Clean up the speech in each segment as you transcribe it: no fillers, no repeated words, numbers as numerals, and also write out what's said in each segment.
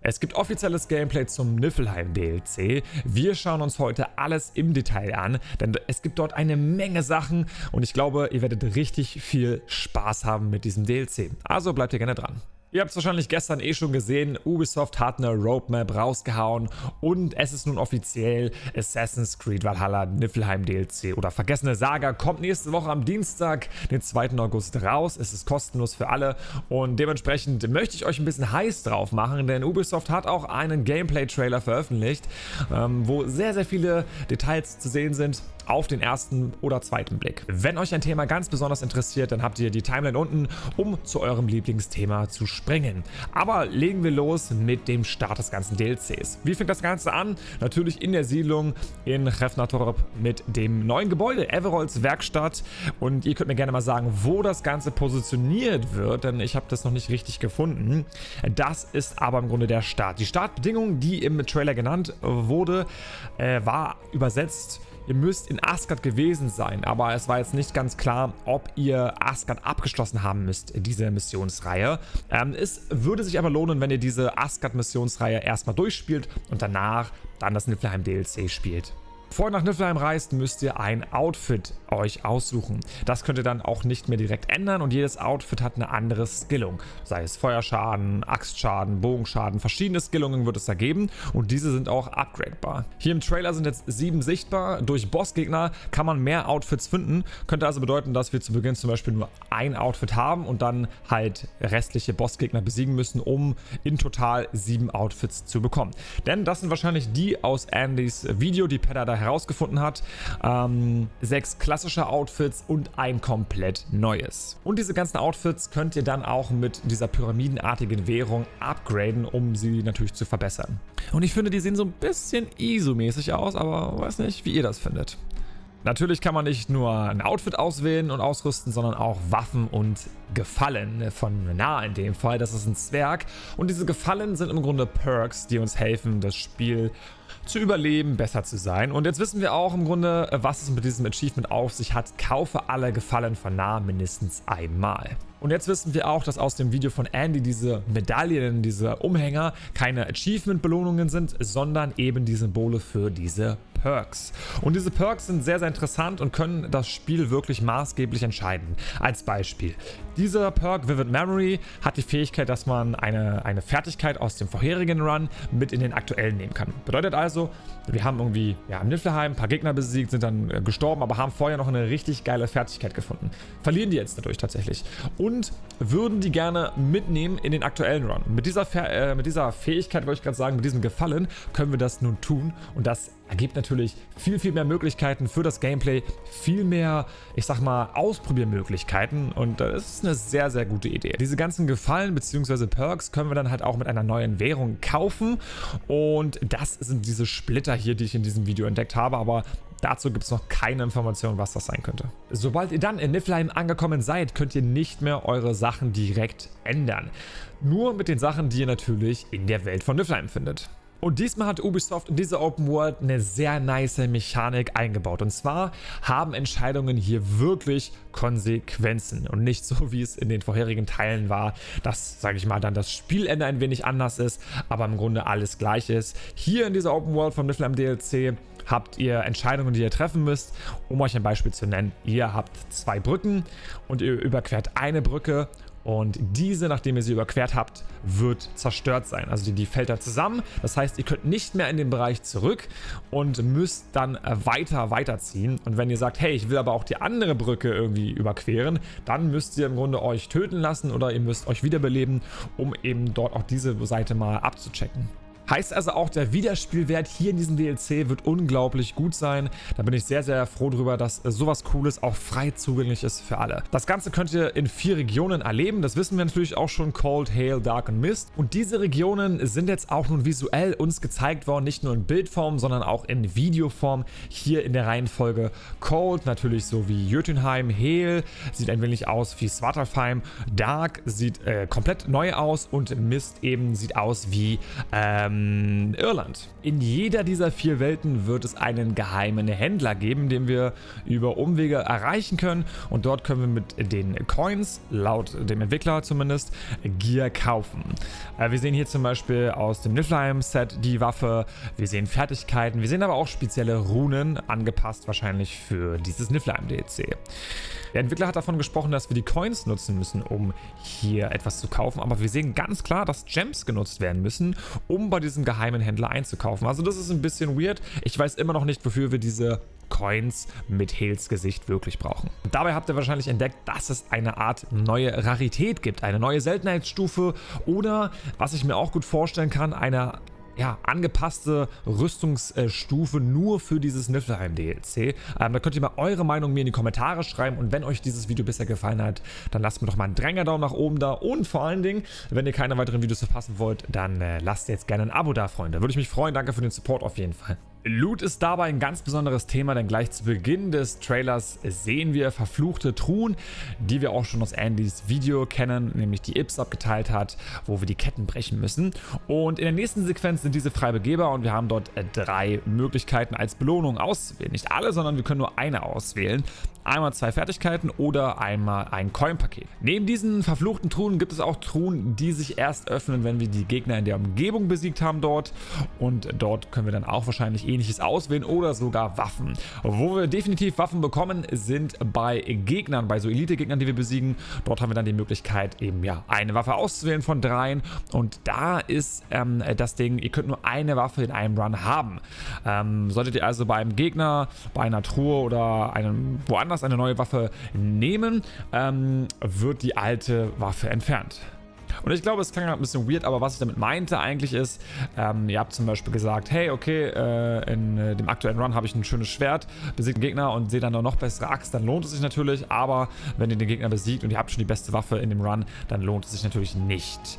Es gibt offizielles Gameplay zum Niflheim DLC. Wir schauen uns heute alles im Detail an, denn es gibt dort eine Menge Sachen und ich glaube, ihr werdet richtig viel Spaß haben mit diesem DLC. Also bleibt ihr gerne dran. Ihr habt es wahrscheinlich gestern schon gesehen, Ubisoft hat eine Roadmap rausgehauen und es ist nun offiziell: Assassin's Creed Valhalla Niflheim DLC oder Vergessene Saga kommt nächste Woche am Dienstag, den 2. August raus. Es ist kostenlos für alle und dementsprechend möchte ich euch ein bisschen heiß drauf machen, denn Ubisoft hat auch einen Gameplay-Trailer veröffentlicht, wo sehr, sehr viele Details zu sehen sind auf den ersten oder zweiten Blick. Wenn euch ein Thema ganz besonders interessiert, dann habt ihr die Timeline unten, um zu eurem Lieblingsthema zu springen. Aber legen wir los mit dem Start des ganzen DLCs. Wie fängt das Ganze an? Natürlich in der Siedlung in Hrefnatorp mit dem neuen Gebäude, Everolds Werkstatt. Und ihr könnt mir gerne mal sagen, wo das Ganze positioniert wird, denn ich habe das noch nicht richtig gefunden. Das ist aber im Grunde der Start. Die Startbedingung, die im Trailer genannt wurde, war übersetzt: Ihr müsst in Asgard gewesen sein, aber es war jetzt nicht ganz klar, ob ihr Asgard abgeschlossen haben müsst, diese Missionsreihe. Es würde sich aber lohnen, wenn ihr diese Asgard-Missionsreihe erstmal durchspielt und danach dann das Niflheim DLC spielt. Bevor ihr nach Niflheim reist, müsst ihr ein Outfit euch aussuchen. Das könnt ihr dann auch nicht mehr direkt ändern und jedes Outfit hat eine andere Skillung. Sei es Feuerschaden, Axtschaden, Bogenschaden, verschiedene Skillungen wird es da geben und diese sind auch upgradebar. Hier im Trailer sind jetzt 7 sichtbar. Durch Bossgegner kann man mehr Outfits finden. Könnte also bedeuten, dass wir zu Beginn zum Beispiel nur ein Outfit haben und dann halt restliche Bossgegner besiegen müssen, um in total 7 Outfits zu bekommen. Denn das sind wahrscheinlich die aus Andys Video, die Pedda da herausgefunden hat. 6 klassische Outfits und ein komplett neues. Und diese ganzen Outfits könnt ihr dann auch mit dieser pyramidenartigen Währung upgraden, um sie natürlich zu verbessern. Und ich finde, die sehen so ein bisschen ISO-mäßig aus, aber weiß nicht, wie ihr das findet. Natürlich kann man nicht nur ein Outfit auswählen und ausrüsten, sondern auch Waffen und Gefallen von nah in dem Fall. Das ist ein Zwerg und diese Gefallen sind im Grunde Perks, die uns helfen, das Spiel zu überleben, besser zu sein. Und jetzt wissen wir auch im Grunde, was es mit diesem Achievement auf sich hat. Kaufe alle Gefallen von nah mindestens einmal. Und jetzt wissen wir auch, dass aus dem Video von Andy diese Medaillen, diese Umhänger keine Achievement-Belohnungen sind, sondern eben die Symbole für diese Perks. Und diese Perks sind sehr, sehr interessant und können das Spiel wirklich maßgeblich entscheiden. Als Beispiel: Dieser Perk Vivid Memory hat die Fähigkeit, dass man eine Fertigkeit aus dem vorherigen Run mit in den aktuellen nehmen kann. Bedeutet also, wir haben irgendwie im Niflheim ein paar Gegner besiegt, sind dann gestorben, aber haben vorher noch eine richtig geile Fertigkeit gefunden. Verlieren die jetzt dadurch tatsächlich und würden die gerne mitnehmen in den aktuellen Run. Mit dieser Fähigkeit, wollte ich gerade sagen, mit diesem Gefallen, können wir das nun tun und das ergibt natürlich viel, viel mehr Möglichkeiten für das Gameplay, viel mehr, ich sag mal, Ausprobiermöglichkeiten und das ist eine sehr, sehr gute Idee. Diese ganzen Gefallen bzw. Perks können wir dann halt auch mit einer neuen Währung kaufen und das sind diese Splitter hier, die ich in diesem Video entdeckt habe, aber dazu gibt es noch keine Information, was das sein könnte. Sobald ihr dann in Niflheim angekommen seid, könnt ihr nicht mehr eure Sachen direkt ändern. Nur mit den Sachen, die ihr natürlich in der Welt von Niflheim findet. Und diesmal hat Ubisoft in dieser Open World eine sehr nice Mechanik eingebaut. Und zwar haben Entscheidungen hier wirklich Konsequenzen und nicht so, wie es in den vorherigen Teilen war, dass, sage ich mal, dann das Spielende ein wenig anders ist, aber im Grunde alles gleich ist. Hier in dieser Open World von Niflheim DLC habt ihr Entscheidungen, die ihr treffen müsst. Um euch ein Beispiel zu nennen: Ihr habt 2 Brücken und ihr überquert eine Brücke. Und diese, nachdem ihr sie überquert habt, wird zerstört sein. Also die fällt da zusammen. Das heißt, ihr könnt nicht mehr in den Bereich zurück und müsst dann weiterziehen. Und wenn ihr sagt, hey, ich will aber auch die andere Brücke irgendwie überqueren, dann müsst ihr im Grunde euch töten lassen oder ihr müsst euch wiederbeleben, um eben dort auch diese Seite mal abzuchecken. Heißt also auch, der Wiederspielwert hier in diesem DLC wird unglaublich gut sein. Da bin ich sehr, sehr froh drüber, dass sowas Cooles auch frei zugänglich ist für alle. Das Ganze könnt ihr in 4 Regionen erleben. Das wissen wir natürlich auch schon: Cold, Hail, Dark und Mist. Und diese Regionen sind jetzt auch nun visuell uns gezeigt worden, nicht nur in Bildform, sondern auch in Videoform. Hier in der Reihenfolge: Cold natürlich so wie Jötunheim, Hail sieht ein wenig aus wie Svartalfheim, Dark sieht komplett neu aus und Mist eben sieht aus wie in Irland. In jeder dieser 4 Welten wird es einen geheimen Händler geben, den wir über Umwege erreichen können, und dort können wir mit den Coins, laut dem Entwickler zumindest, Gear kaufen. Wir sehen hier zum Beispiel aus dem Niflheim-Set die Waffe, wir sehen Fertigkeiten, wir sehen aber auch spezielle Runen, angepasst wahrscheinlich für dieses Niflheim-DLC. Der Entwickler hat davon gesprochen, dass wir die Coins nutzen müssen, um hier etwas zu kaufen, aber wir sehen ganz klar, dass Gems genutzt werden müssen, um bei diesem geheimen Händler einzukaufen. Also das ist ein bisschen weird. Ich weiß immer noch nicht, wofür wir diese Coins mit Hales Gesicht wirklich brauchen. Und dabei habt ihr wahrscheinlich entdeckt, dass es eine Art neue Rarität gibt, eine neue Seltenheitsstufe oder, was ich mir auch gut vorstellen kann, eine angepasste Rüstungsstufe nur für dieses Niflheim DLC. Da könnt ihr mal eure Meinung mir in die Kommentare schreiben, und wenn euch dieses Video bisher gefallen hat, dann lasst mir doch mal einen Daumen nach oben da, und vor allen Dingen, wenn ihr keine weiteren Videos verpassen wollt, dann lasst jetzt gerne ein Abo da, Freunde. Würde ich mich freuen. Danke für den Support auf jeden Fall. Loot ist dabei ein ganz besonderes Thema, denn gleich zu Beginn des Trailers sehen wir verfluchte Truhen, die wir auch schon aus Andys Video kennen, nämlich die Ips abgeteilt hat, wo wir die Ketten brechen müssen. Und in der nächsten Sequenz sind diese frei begehbar, und wir haben dort 3 Möglichkeiten als Belohnung auszuwählen. Nicht alle, sondern wir können nur eine auswählen. Einmal 2 Fertigkeiten oder einmal ein Coin-Paket. Neben diesen verfluchten Truhen gibt es auch Truhen, die sich erst öffnen, wenn wir die Gegner in der Umgebung besiegt haben dort. Und dort können wir dann auch wahrscheinlich Ähnliches auswählen oder sogar Waffen. Wo wir definitiv Waffen bekommen, sind bei Gegnern, bei so Elite-Gegnern, die wir besiegen. Dort haben wir dann die Möglichkeit, eben eine Waffe auszuwählen von 3. Und da ist das Ding, ihr könnt nur eine Waffe in einem Run haben. Solltet ihr also bei einem Gegner, bei einer Truhe oder woanders eine neue Waffe nehmen, wird die alte Waffe entfernt. Und ich glaube, es klang ein bisschen weird, aber was ich damit meinte eigentlich ist, ihr habt zum Beispiel gesagt, hey, okay, in dem aktuellen Run habe ich ein schönes Schwert, besiegt einen Gegner und sehe dann eine noch bessere Axt, dann lohnt es sich natürlich, aber wenn ihr den Gegner besiegt und ihr habt schon die beste Waffe in dem Run, dann lohnt es sich natürlich nicht.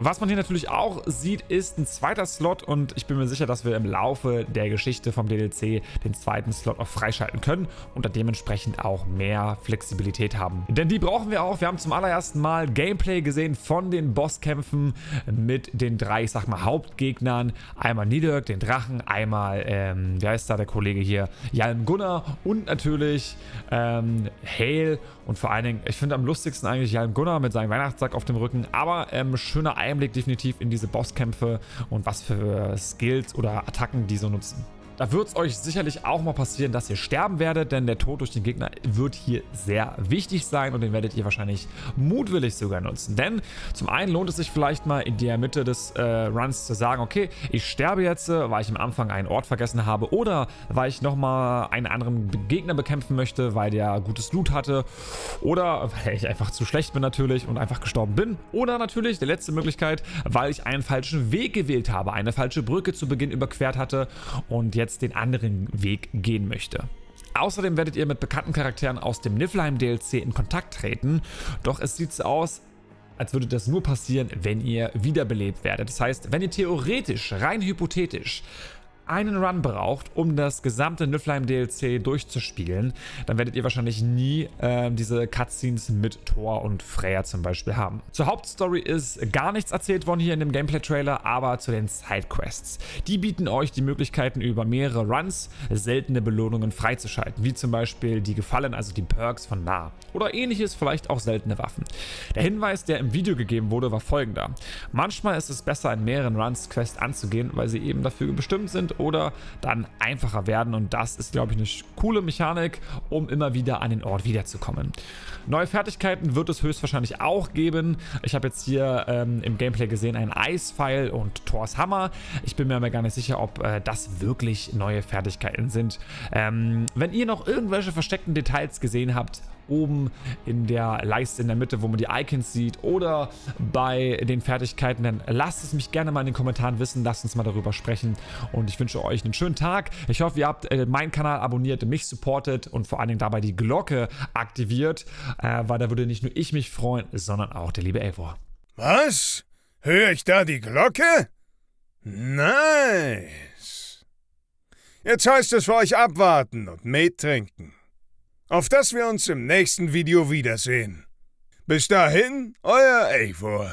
Was man hier natürlich auch sieht, ist ein zweiter Slot, und ich bin mir sicher, dass wir im Laufe der Geschichte vom DLC den zweiten Slot auch freischalten können und dann dementsprechend auch mehr Flexibilität haben. Denn die brauchen wir auch. Wir haben zum allerersten Mal Gameplay gesehen von den Bosskämpfen mit den 3, ich sag mal, Hauptgegnern. Einmal Nidhogg, den Drachen, einmal, wie heißt da der Kollege hier, Jalm Gunnar, und natürlich Hale, und vor allen Dingen, ich finde am lustigsten eigentlich Jalm Gunnar mit seinem Weihnachtssack auf dem Rücken, aber schöner Einblick definitiv in diese Bosskämpfe und was für Skills oder Attacken die so nutzen. Da wird es euch sicherlich auch mal passieren, dass ihr sterben werdet, denn der Tod durch den Gegner wird hier sehr wichtig sein, und den werdet ihr wahrscheinlich mutwillig sogar nutzen. Denn zum einen lohnt es sich vielleicht mal in der Mitte des Runs zu sagen, okay, ich sterbe jetzt, weil ich am Anfang einen Ort vergessen habe, oder weil ich nochmal einen anderen Gegner bekämpfen möchte, weil der gutes Loot hatte, oder weil ich einfach zu schlecht bin natürlich und einfach gestorben bin, oder natürlich, die letzte Möglichkeit, weil ich einen falschen Weg gewählt habe, eine falsche Brücke zu Beginn überquert hatte und jetzt den anderen Weg gehen möchte. Außerdem werdet ihr mit bekannten Charakteren aus dem Niflheim DLC in Kontakt treten, doch es sieht so aus, als würde das nur passieren, wenn ihr wiederbelebt werdet. Das heißt, wenn ihr theoretisch, rein hypothetisch, einen Run braucht, um das gesamte Niflheim DLC durchzuspielen, dann werdet ihr wahrscheinlich nie diese Cutscenes mit Thor und Freya zum Beispiel haben. Zur Hauptstory ist gar nichts erzählt worden hier in dem Gameplay-Trailer, aber zu den Sidequests. Die bieten euch die Möglichkeiten, über mehrere Runs seltene Belohnungen freizuschalten, wie zum Beispiel die Gefallen, also die Perks von nah. Oder ähnliches, vielleicht auch seltene Waffen. Der Hinweis, der im Video gegeben wurde, war folgender. Manchmal ist es besser, in mehreren Runs Quests anzugehen, weil sie eben dafür bestimmt sind oder dann einfacher werden, und das ist, glaube ich, eine coole Mechanik, um immer wieder an den Ort wiederzukommen. Neue Fertigkeiten wird es höchstwahrscheinlich auch geben. Ich habe jetzt hier im Gameplay gesehen einen Eispfeil und Thors Hammer. Ich bin mir aber gar nicht sicher, ob das wirklich neue Fertigkeiten sind. Wenn ihr noch irgendwelche versteckten Details gesehen habt, oben in der Leiste in der Mitte, wo man die Icons sieht, oder bei den Fertigkeiten, dann lasst es mich gerne mal in den Kommentaren wissen, lasst uns mal darüber sprechen, und ich wünsche euch einen schönen Tag. Ich hoffe, ihr habt meinen Kanal abonniert, mich supportet und vor allen Dingen dabei die Glocke aktiviert, weil da würde nicht nur ich mich freuen, sondern auch der liebe Eivor. Was? Höre ich da die Glocke? Nice. Jetzt heißt es für euch abwarten und Met trinken. Auf dass wir uns im nächsten Video wiedersehen. Bis dahin, euer Eivor.